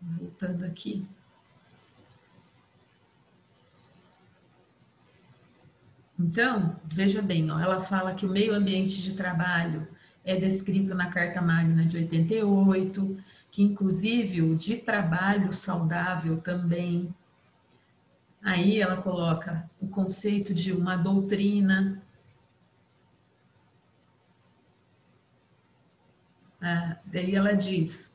Voltando aqui. Então, veja bem, ó, ela fala que o meio ambiente de trabalho é descrito na Carta Magna de 88, que inclusive o de trabalho saudável também. Aí ela coloca o conceito de uma doutrina. Daí ela diz,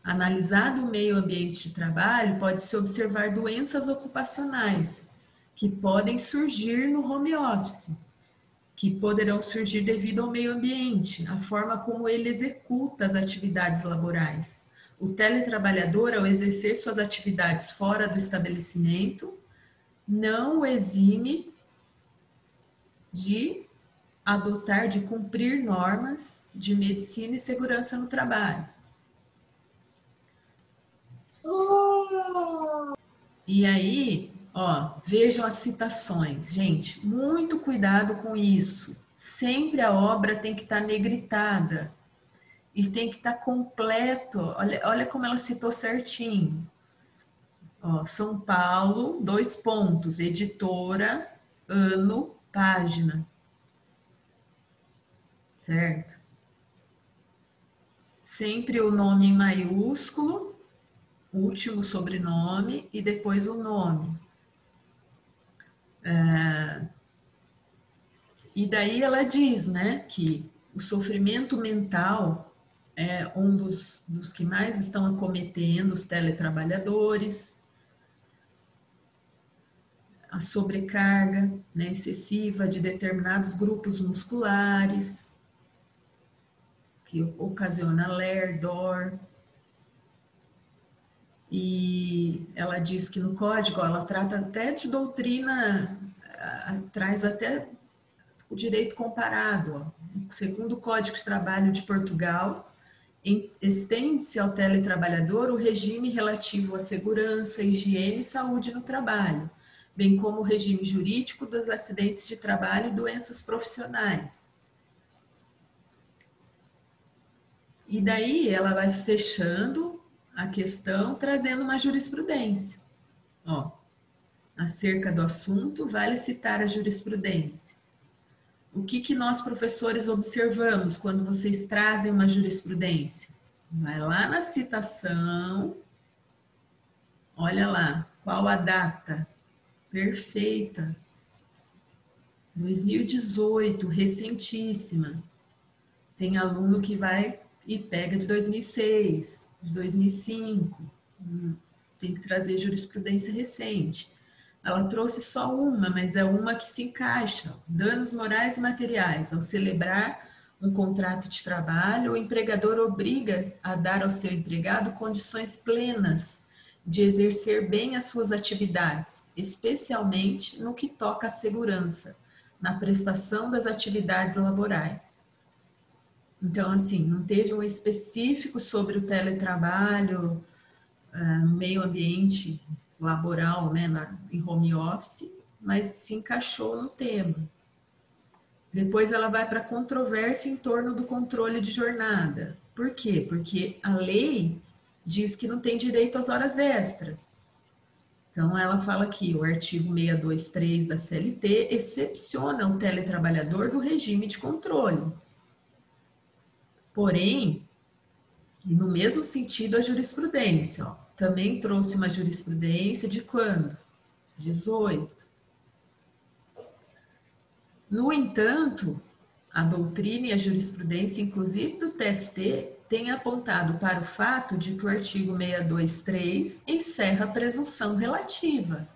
analisado o meio ambiente de trabalho, pode-se observar doenças ocupacionais que podem surgir no home office, que poderão surgir devido ao meio ambiente, a forma como ele executa as atividades laborais. O teletrabalhador, ao exercer suas atividades fora do estabelecimento, não o exime de adotar, de cumprir normas de medicina e segurança no trabalho. E aí, ó, vejam as citações. Gente, muito cuidado com isso. Sempre a obra tem que estar negritada e tem que estar completo. Olha como ela citou certinho. Ó, São Paulo, 2 pontos, editora, ano, página. Certo? Sempre o nome em maiúsculo, último sobrenome e depois o nome. E daí ela diz, né, que o sofrimento mental é um dos que mais estão acometendo os teletrabalhadores, a sobrecarga, né, excessiva de determinados grupos musculares, que ocasiona LER, DOR. E ela diz que no código ela trata até de doutrina, traz até o direito comparado. Ó. Segundo o Código de Trabalho de Portugal, estende-se ao teletrabalhador o regime relativo à segurança, higiene e saúde no trabalho, bem como o regime jurídico dos acidentes de trabalho e doenças profissionais. E daí ela vai fechando a questão, trazendo uma jurisprudência. Ó, acerca do assunto, vale citar a jurisprudência. O que nós, professores, observamos quando vocês trazem uma jurisprudência? Vai lá na citação, olha lá, qual a data? Perfeita. 2018, recentíssima. Tem aluno que vai e pega de 2006, de 2005. Tem que trazer jurisprudência recente. Ela trouxe só uma, mas é uma que se encaixa. Danos morais e materiais. Ao celebrar um contrato de trabalho, o empregador obriga a dar ao seu empregado condições plenas de exercer bem as suas atividades, especialmente no que toca à segurança, na prestação das atividades laborais. Então, assim, não teve um específico sobre o teletrabalho, no meio ambiente laboral, né, em home office, mas se encaixou no tema. Depois ela vai para a controvérsia em torno do controle de jornada. Por quê? Porque a lei diz que não tem direito às horas extras. Então ela fala aqui, o artigo 623 da CLT excepciona o teletrabalhador do regime de controle. Porém, no mesmo sentido a jurisprudência, ó, também trouxe uma jurisprudência de quando? 18. No entanto, a doutrina e a jurisprudência, inclusive do TST, têm apontado para o fato de que o artigo 623 encerra a presunção relativa,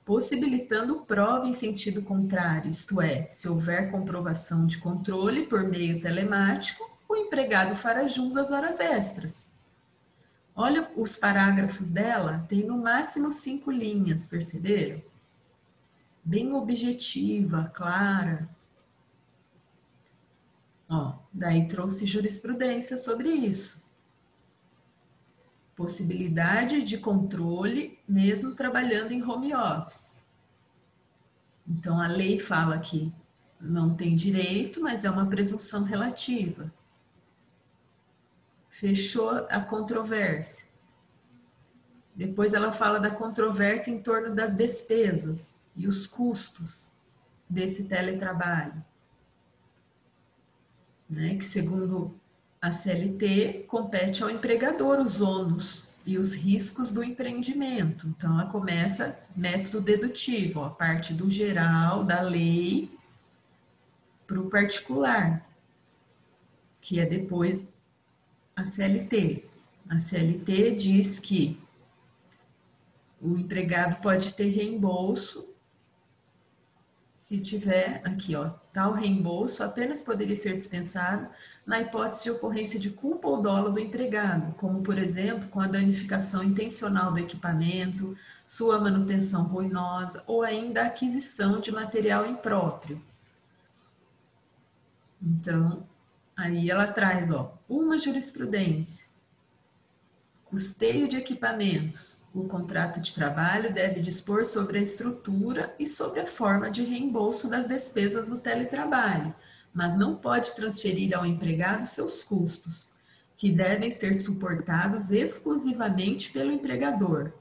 possibilitando prova em sentido contrário, isto é, se houver comprovação de controle por meio telemático, o empregado fará jus às horas extras. Olha os parágrafos dela, tem no máximo 5 linhas, perceberam? Bem objetiva, clara. Ó, daí trouxe jurisprudência sobre isso. Possibilidade de controle, mesmo trabalhando em home office. Então, a lei fala que não tem direito, mas é uma presunção relativa. Fechou a controvérsia. Depois ela fala da controvérsia em torno das despesas e os custos desse teletrabalho, né? Que segundo a CLT compete ao empregador os ônus e os riscos do empreendimento. Então ela começa método dedutivo, ó, a parte do geral, da lei, para o particular, que é depois a CLT. A CLT diz que o empregado pode ter reembolso se tiver, aqui ó, tal reembolso apenas poderia ser dispensado na hipótese de ocorrência de culpa ou dolo do empregado, como por exemplo, com a danificação intencional do equipamento, sua manutenção ruinosa ou ainda a aquisição de material impróprio. Então, aí ela traz, ó, uma jurisprudência, custeio de equipamentos. O contrato de trabalho deve dispor sobre a estrutura e sobre a forma de reembolso das despesas do teletrabalho, mas não pode transferir ao empregado seus custos, que devem ser suportados exclusivamente pelo empregador.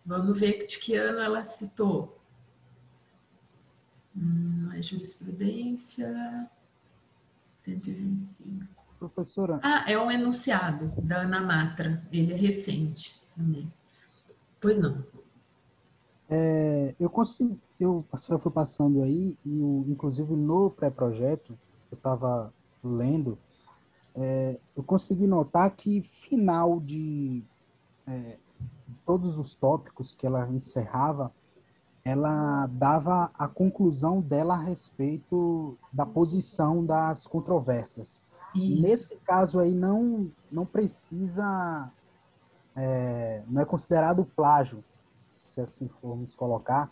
Vamos ver de que ano ela citou. A jurisprudência 125. Professora. Ah, é um enunciado da Ana Matra. Ele é recente também. Pois não. A senhora foi passando aí, e inclusive no pré-projeto, eu estava lendo, eu consegui notar que final de todos os tópicos que ela encerrava, ela dava a conclusão dela a respeito da posição das controvérsias. Isso. Nesse caso aí, não precisa, não é considerado plágio, se assim formos colocar.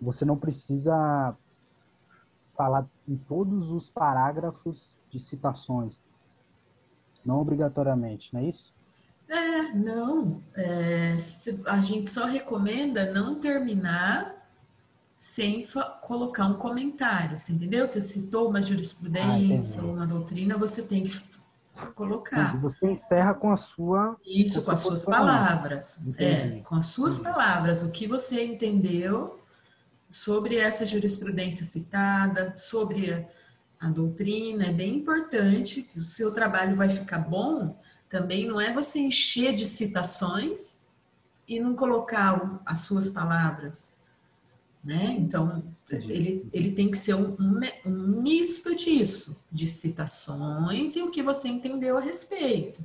Você não precisa falar em todos os parágrafos de citações, não obrigatoriamente, não é isso? Não. A gente só recomenda não terminar sem colocar um comentário, você entendeu? Você citou uma jurisprudência ou uma doutrina, você tem que colocar. Entendi. Você encerra com a sua... Isso, com as suas palavras. Entendi. Com as suas palavras. O que você entendeu sobre essa jurisprudência citada, sobre a doutrina, é bem importante. O seu trabalho vai ficar bom. Também não é você encher de citações e não colocar as suas palavras, né? Então, ele tem que ser um misto disso, de citações e o que você entendeu a respeito.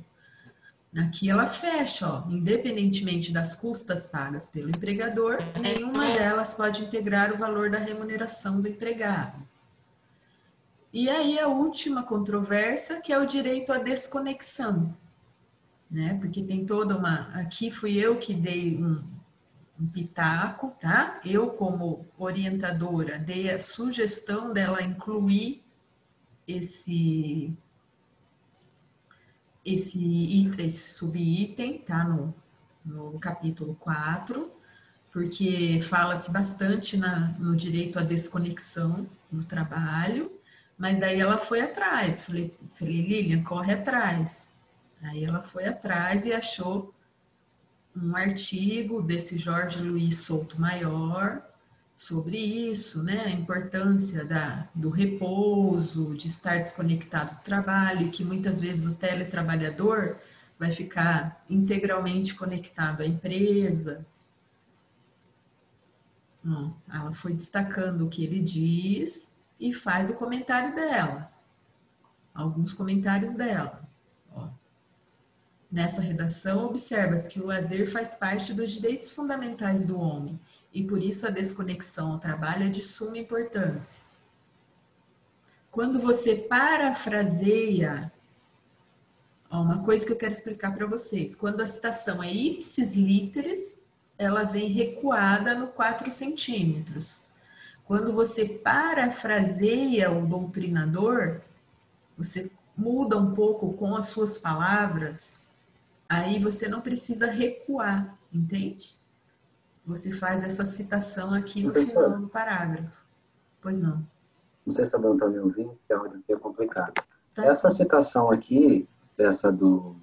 Aqui ela fecha, ó, independentemente das custas pagas pelo empregador, nenhuma delas pode integrar o valor da remuneração do empregado. E aí a última controvérsia, que é o direito à desconexão, né? Porque tem toda uma... Aqui fui eu que dei um pitaco, tá? Eu, como orientadora, dei a sugestão dela incluir esse subitem, tá? No capítulo 4, porque fala-se bastante no direito à desconexão no trabalho, mas daí ela foi atrás. Falei, Lilian, corre atrás. Aí ela foi atrás e achou um artigo desse Jorge Luiz Souto-Maior sobre isso, né? A importância do repouso, de estar desconectado do trabalho, e que muitas vezes o teletrabalhador vai ficar integralmente conectado à empresa. Ela foi destacando o que ele diz e faz o comentário dela, alguns comentários dela. Nessa redação, observa-se que o lazer faz parte dos direitos fundamentais do homem e, por isso, a desconexão ao trabalho é de suma importância. Quando você parafraseia, uma coisa que eu quero explicar para vocês, quando a citação é ipsis literis, ela vem recuada no 4 centímetros. Quando você parafraseia o doutrinador, você muda um pouco com as suas palavras, aí você não precisa recuar, entende? Você faz essa citação aqui no final do parágrafo. Pois não. Não sei se está dando para me ouvir, se a áudio aqui é complicado. Tá Essa sim. citação aqui, dessa do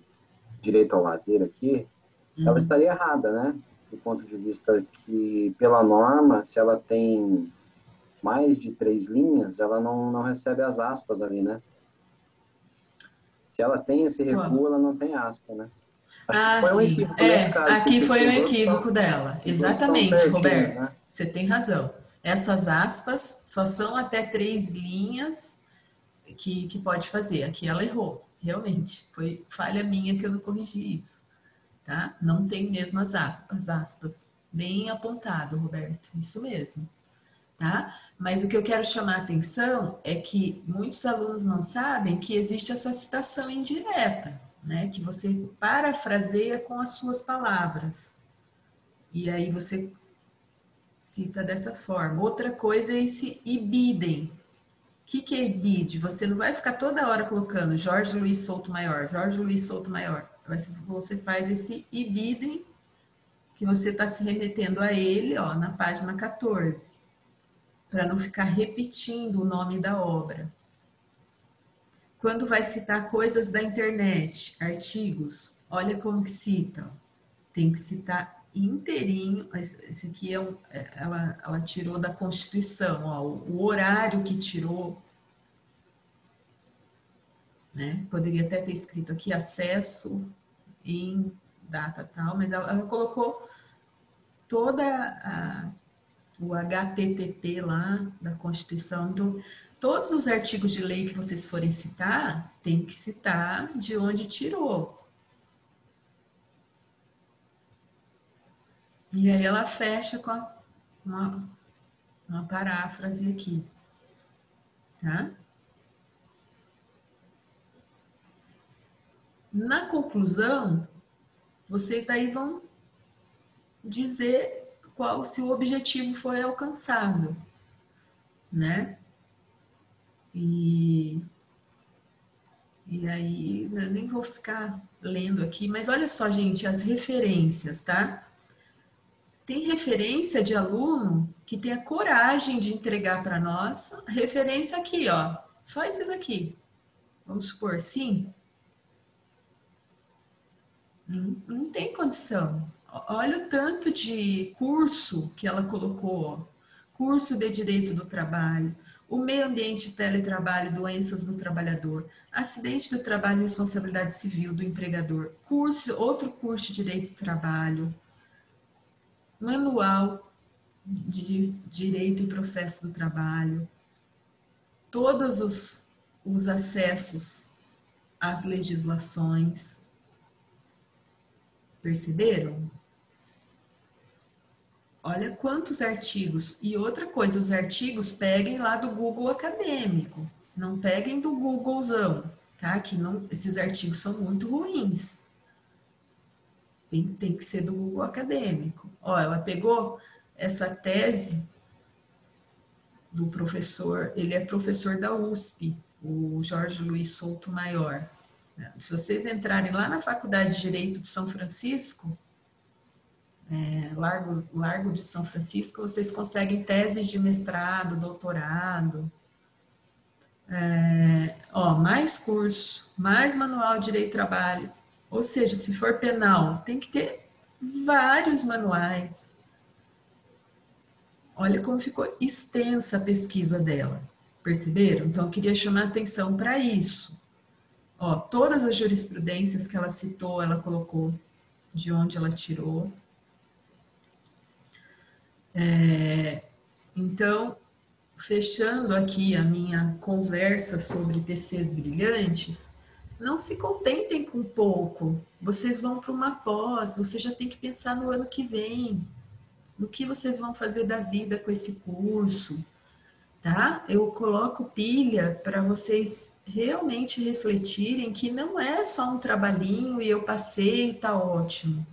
direito ao lazer aqui, ela estaria errada, né? Do ponto de vista que, pela norma, se ela tem mais de 3 linhas, ela não recebe as aspas ali, né? Se ela tem esse recuo, ela não tem aspa, né? Acho que foi um Sim. equívoco nesse caso, Aqui porque foi um equívoco dela. os outros estão Exatamente, certinhos, Roberto. né? Você tem razão. Essas aspas só são até 3 linhas que pode fazer. Aqui ela errou, realmente. Foi falha minha que eu não corrigi isso. Tá? Não tem mesmo as aspas. Bem apontado, Roberto. Isso mesmo. Tá? Mas o que eu quero chamar a atenção é que muitos alunos não sabem que existe essa citação indireta, né? Que você parafraseia com as suas palavras. E aí você cita dessa forma. Outra coisa é esse ibidem. O que é ibide? Você não vai ficar toda hora colocando Jorge Luiz Souto Maior, Jorge Luiz Souto Maior. Você faz esse ibidem, que você está se remetendo a ele, ó, na página 14, para não ficar repetindo o nome da obra. Quando vai citar coisas da internet, artigos, olha como que cita. Tem que citar inteirinho. Esse aqui ela tirou da Constituição, ó, o horário que tirou, né? Poderia até ter escrito aqui acesso em data tal, mas ela colocou o HTTP lá da Constituição. Então, todos os artigos de lei que vocês forem citar, tem que citar de onde tirou. E aí ela fecha com uma paráfrase aqui, tá? Na conclusão, vocês daí vão dizer se o objetivo foi alcançado, né? E aí, eu nem vou ficar lendo aqui, mas olha só, gente, as referências, tá? Tem referência de aluno que tem a coragem de entregar para nós, referência aqui, ó, só esses aqui. Vamos supor, 5. Não tem condição. Olha o tanto de curso que ela colocou, ó. Curso de Direito do Trabalho, o meio ambiente de teletrabalho, doenças do trabalhador, acidente do trabalho e responsabilidade civil do empregador, outro curso de Direito do Trabalho, manual de Direito e Processo do Trabalho, todos os acessos às legislações. Perceberam? Olha quantos artigos. E outra coisa, os artigos peguem lá do Google acadêmico, não peguem do Googlezão, tá? Que não, esses artigos são muito ruins. Tem que ser do Google acadêmico. Ó, ela pegou essa tese do professor, ele é professor da USP, o Jorge Luiz Souto Maior. Se vocês entrarem lá na Faculdade de Direito de São Francisco, Largo de São Francisco, vocês conseguem teses de mestrado, doutorado, mais curso, mais manual de direito do trabalho. Ou seja, se for penal, tem que ter vários manuais. Olha como ficou extensa a pesquisa dela. Perceberam? Então, eu queria chamar a atenção para isso. Ó, todas as jurisprudências que ela citou, ela colocou de onde ela tirou. Então, fechando aqui a minha conversa sobre TCs brilhantes, não se contentem com pouco. Vocês vão para uma pós, você já tem que pensar no ano que vem, no que vocês vão fazer da vida com esse curso, tá? Eu coloco pilha para vocês realmente refletirem que não é só um trabalhinho e eu passei e tá ótimo.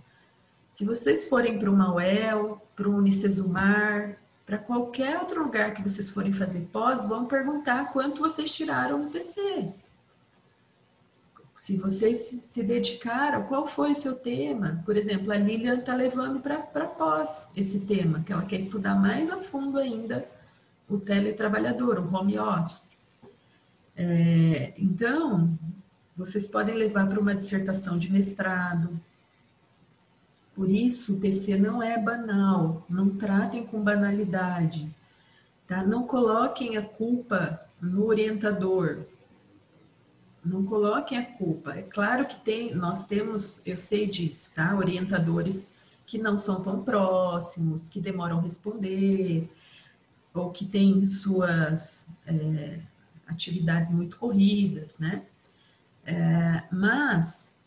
Se vocês forem para uma UEL, para o Unicesumar, para qualquer outro lugar que vocês forem fazer pós, vão perguntar quanto vocês tiraram no TC. Se vocês se dedicaram, qual foi o seu tema? Por exemplo, a Lilian está levando para pós esse tema, que ela quer estudar mais a fundo ainda o teletrabalhador, o home office. Então, vocês podem levar para uma dissertação de mestrado. Por isso, o TC não é banal, não tratem com banalidade, tá? Não coloquem a culpa no orientador, não coloquem a culpa. É claro que nós temos, eu sei disso, tá? Orientadores que não são tão próximos, que demoram a responder, ou que têm suas atividades muito corridas, né? Mas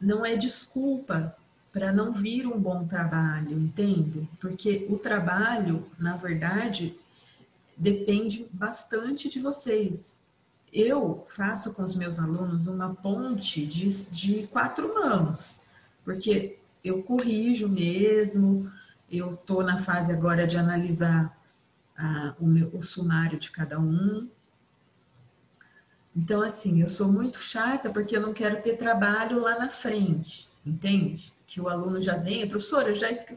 não é desculpa para não vir um bom trabalho, entende? Porque o trabalho, na verdade, depende bastante de vocês. Eu faço com os meus alunos uma ponte de 4 mãos, porque eu corrijo mesmo, eu estou na fase agora de analisar o sumário de cada um. Então, assim, eu sou muito chata porque eu não quero ter trabalho lá na frente, entende? Que o aluno já venha, professora,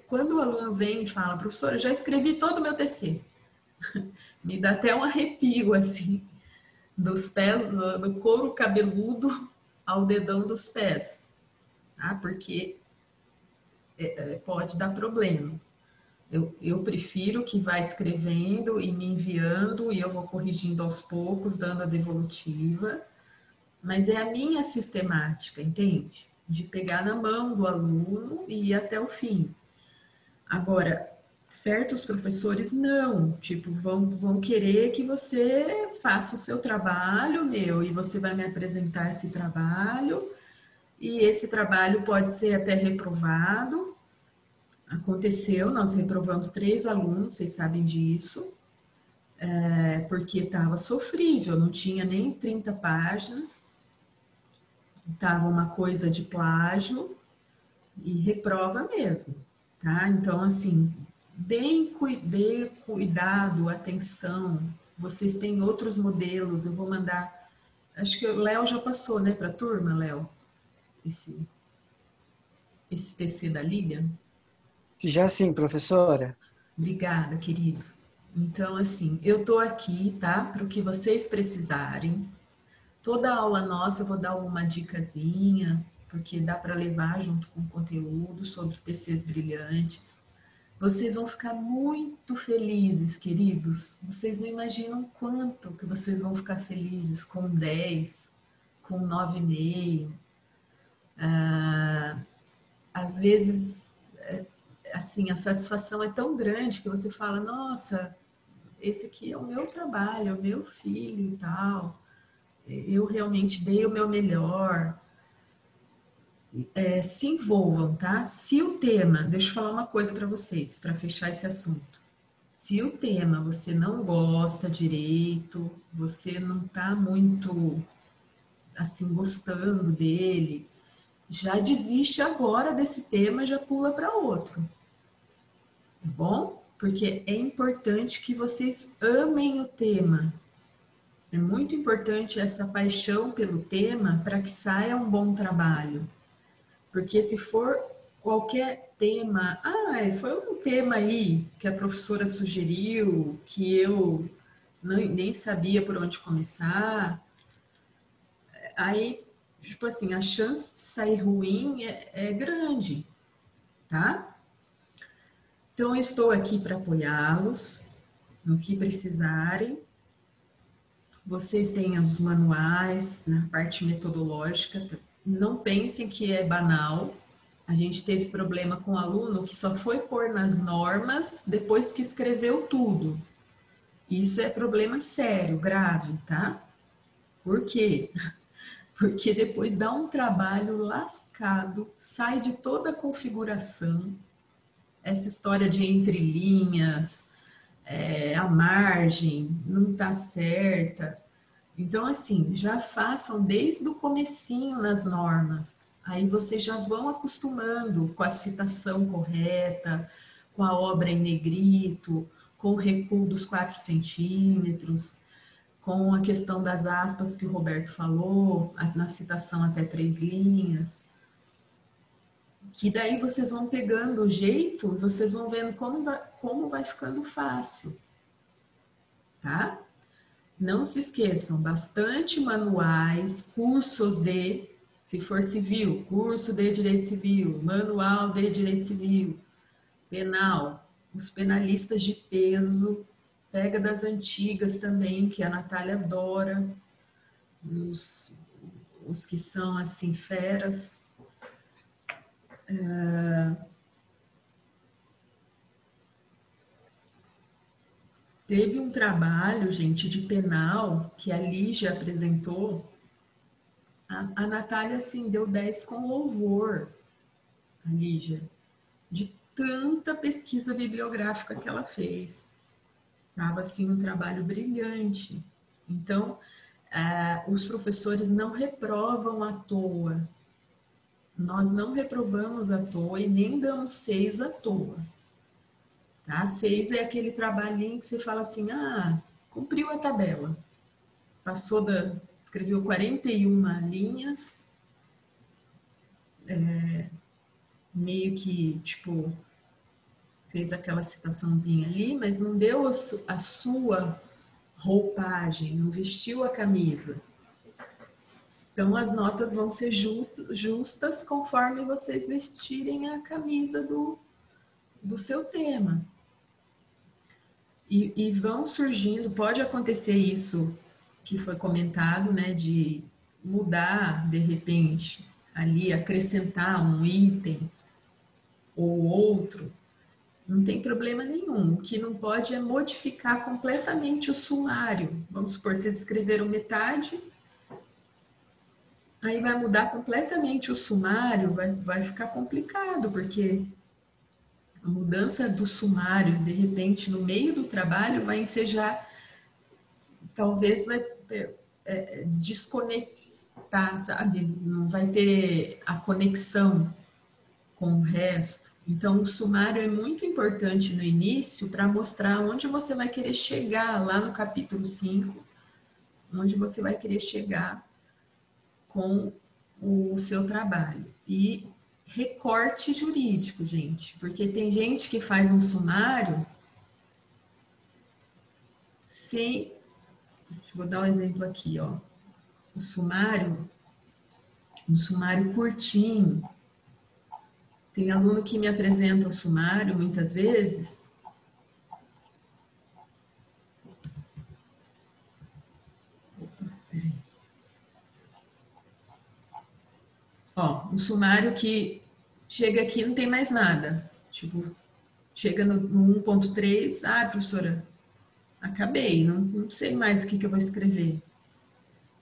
quando o aluno vem e fala, professora, já escrevi todo o meu TC. Me dá até um arrepio, assim, dos pés, do couro cabeludo ao dedão dos pés, tá? Porque pode dar problema. Eu prefiro que vá escrevendo e me enviando e eu vou corrigindo aos poucos, dando a devolutiva, mas é a minha sistemática, entende? De pegar na mão do aluno e ir até o fim. Agora, certos professores não, tipo, vão querer que você faça o seu trabalho, e você vai me apresentar esse trabalho, e esse trabalho pode ser até reprovado. Aconteceu, nós reprovamos 3 alunos, vocês sabem disso, porque estava sofrível, não tinha nem 30 páginas, estava uma coisa de plágio e reprova mesmo, tá? Então, assim, dê cuidado, atenção, vocês têm outros modelos, eu vou mandar, acho que o Léo já passou, né, para a turma, Léo, esse TC da Lilian? Já sim, professora. Obrigada, querido. Então, assim, eu tô aqui, tá? Para o que vocês precisarem. Toda aula nossa eu vou dar uma dicasinha, porque dá para levar junto com o conteúdo sobre TCs brilhantes. Vocês vão ficar muito felizes, queridos. Vocês não imaginam quanto que vocês vão ficar felizes com 10, com 9,5. Às vezes, assim, a satisfação é tão grande que você fala, nossa, esse aqui é o meu trabalho, é o meu filho e tal. Eu realmente dei o meu melhor. Se envolvam, tá? Se o tema, deixa eu falar uma coisa para vocês, para fechar esse assunto. Se o tema você não gosta direito, você não tá muito, assim, gostando dele, já desiste agora desse tema, já pula para outro. Tá bom? Porque é importante que vocês amem o tema. É muito importante essa paixão pelo tema para que saia um bom trabalho. Porque se for qualquer tema, foi um tema aí que a professora sugeriu, que eu nem sabia por onde começar, aí, tipo assim, a chance de sair ruim é grande, tá? Então, eu estou aqui para apoiá-los no que precisarem. Vocês têm os manuais, na parte metodológica. Não pensem que é banal. A gente teve problema com o aluno que só foi pôr nas normas depois que escreveu tudo. Isso é problema sério, grave, tá? Por quê? Porque depois dá um trabalho lascado, sai de toda a configuração, essa história de entrelinhas, a margem não está certa. Então, assim, já façam desde o comecinho nas normas. Aí vocês já vão acostumando com a citação correta, com a obra em negrito, com o recuo dos 4 centímetros, com a questão das aspas que o Roberto falou, na citação até 3 linhas. Que daí vocês vão pegando o jeito, vocês vão vendo como vai ficando fácil, tá? Não se esqueçam, bastante manuais, cursos de, se for civil, curso de direito civil, manual de direito civil, penal, os penalistas de peso, pega das antigas também, que a Natália adora, os que são assim feras. Teve um trabalho, gente, de penal, que a Lígia apresentou. A Natália, assim, deu 10 com louvor, a Lígia, de tanta pesquisa bibliográfica que ela fez. Estava, assim, um trabalho brilhante. Então, os professores não reprovam à toa. Nós não reprovamos à toa e nem damos 6 à toa. Tá? 6 é aquele trabalhinho que você fala assim, cumpriu a tabela. Escreveu 41 linhas, meio que, tipo, fez aquela citaçãozinha ali, mas não deu a sua roupagem, não vestiu a camisa. Então, as notas vão ser justas conforme vocês vestirem a camisa do seu tema. E vão surgindo, pode acontecer isso que foi comentado, né, de mudar, de repente, ali, acrescentar um item ou outro, não tem problema nenhum. O que não pode é modificar completamente o sumário. Vamos supor, vocês escreveram metade, aí vai mudar completamente o sumário, vai ficar complicado, porque a mudança do sumário, de repente, no meio do trabalho, vai ensejar, talvez vai desconectar, sabe? Não vai ter a conexão com o resto. Então, o sumário é muito importante no início para mostrar onde você vai querer chegar, lá no capítulo 5, onde você vai querer chegar com o seu trabalho. E recorte jurídico, gente, porque tem gente que faz um sumário sem... Vou dar um exemplo aqui, ó. Um sumário curtinho. Tem aluno que me apresenta o sumário, muitas vezes. Opa, peraí. Ó, um sumário que chega aqui e não tem mais nada. Tipo, chega no 1.3, professora, acabei, não sei mais o que eu vou escrever.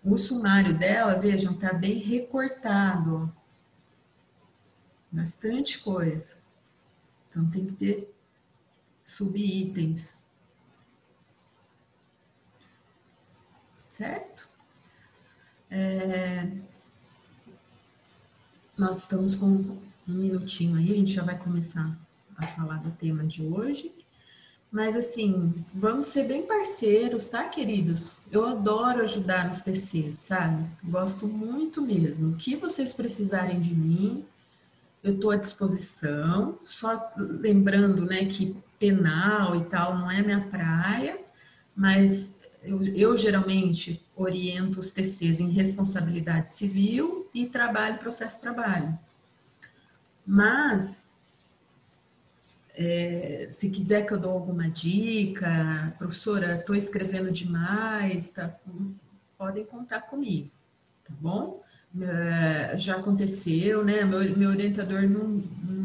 O sumário dela, vejam, tá bem recortado, ó. Bastante coisa. Então, tem que ter subitens. Certo? Nós estamos com um minutinho aí, a gente já vai começar a falar do tema de hoje. Mas, assim, vamos ser bem parceiros, tá, queridos? Eu adoro ajudar nos TCs, sabe? Gosto muito mesmo. O que vocês precisarem de mim, eu estou à disposição. Só lembrando, né, que penal e tal não é minha praia, mas eu geralmente oriento os TCs em responsabilidade civil e processo-trabalho. Mas... se quiser que eu dou alguma dica, professora, estou escrevendo demais, tá? Podem contar comigo, tá bom? Já aconteceu, né? Meu orientador não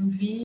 via